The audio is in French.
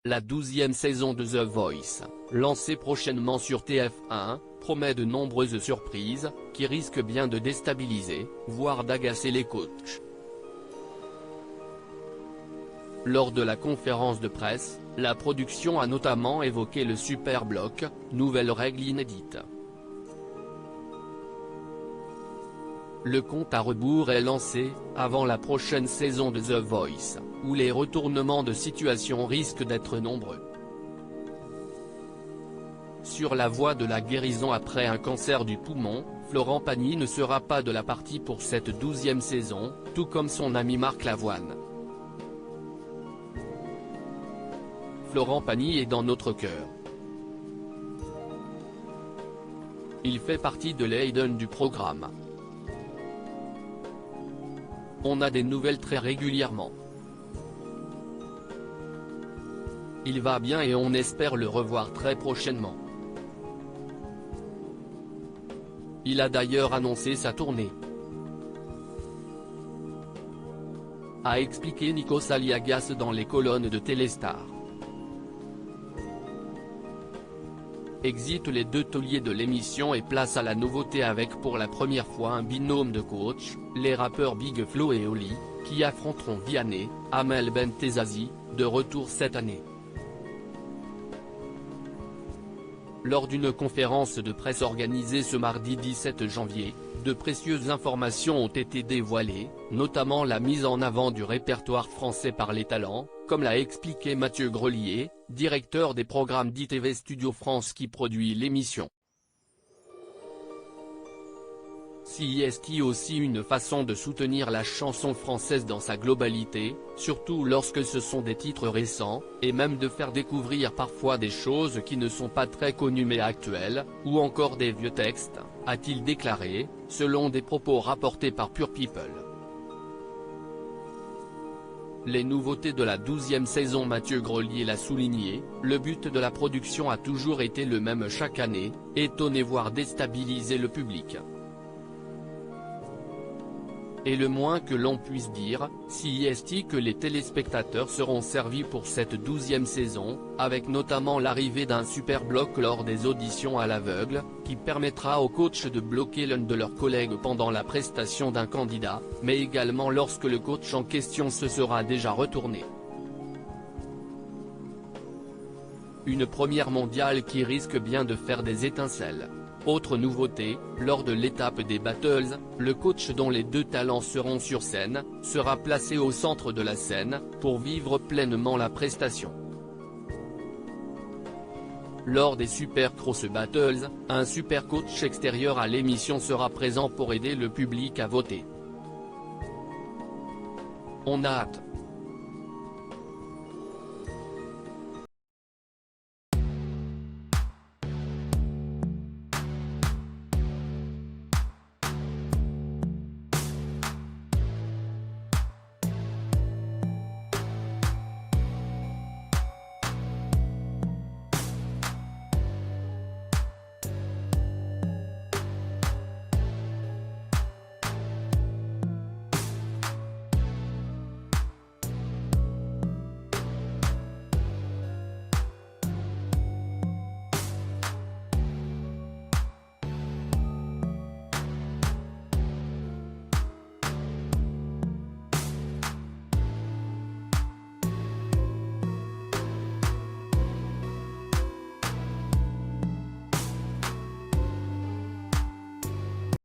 La 12e saison de The Voice, lancée prochainement sur TF1, promet de nombreuses surprises, qui risquent bien de déstabiliser, voire d'agacer les coachs. Lors de la conférence de presse, la production a notamment évoqué le Super Block, nouvelle règle inédite. Le compte à rebours est lancé, avant la prochaine saison de The Voice, où les retournements de situation risquent d'être nombreux. Sur la voie de la guérison après un cancer du poumon, Florent Pagny ne sera pas de la partie pour cette 12e saison, tout comme son ami Marc Lavoine. Florent Pagny est dans notre cœur. Il fait partie de l'Aiden du programme. On a des nouvelles très régulièrement. Il va bien et on espère le revoir très prochainement. Il a d'ailleurs annoncé sa tournée, a expliqué Nikos Aliagas dans les colonnes de Téléstar. Exit les deux tauliers de l'émission et place à la nouveauté avec pour la première fois un binôme de coach, les rappeurs Big Flo et Oli, qui affronteront Vianney, Amel Bentezazi, de retour cette année. Lors d'une conférence de presse organisée ce mardi 17 janvier, de précieuses informations ont été dévoilées, notamment la mise en avant du répertoire français par les talents, comme l'a expliqué Mathieu Grelier, directeur des programmes d'ITV Studio France qui produit l'émission. C'est aussi une façon de soutenir la chanson française dans sa globalité, surtout lorsque ce sont des titres récents, et même de faire découvrir parfois des choses qui ne sont pas très connues mais actuelles, ou encore des vieux textes, a-t-il déclaré, selon des propos rapportés par Pure People. Les nouveautés de la 12e saison. Mathieu Grelier l'a souligné, le but de la production a toujours été le même chaque année, étonner voire déstabiliser le public. Et le moins que l'on puisse dire, c'est que les téléspectateurs seront servis pour cette 12e saison, avec notamment l'arrivée d'un super bloc lors des auditions à l'aveugle, qui permettra aux coachs de bloquer l'un de leurs collègues pendant la prestation d'un candidat, mais également lorsque le coach en question se sera déjà retourné. Une première mondiale qui risque bien de faire des étincelles. Autre nouveauté, lors de l'étape des battles, le coach dont les deux talents seront sur scène, sera placé au centre de la scène, pour vivre pleinement la prestation. Lors des Super Cross Battles, un super coach extérieur à l'émission sera présent pour aider le public à voter. On a hâte.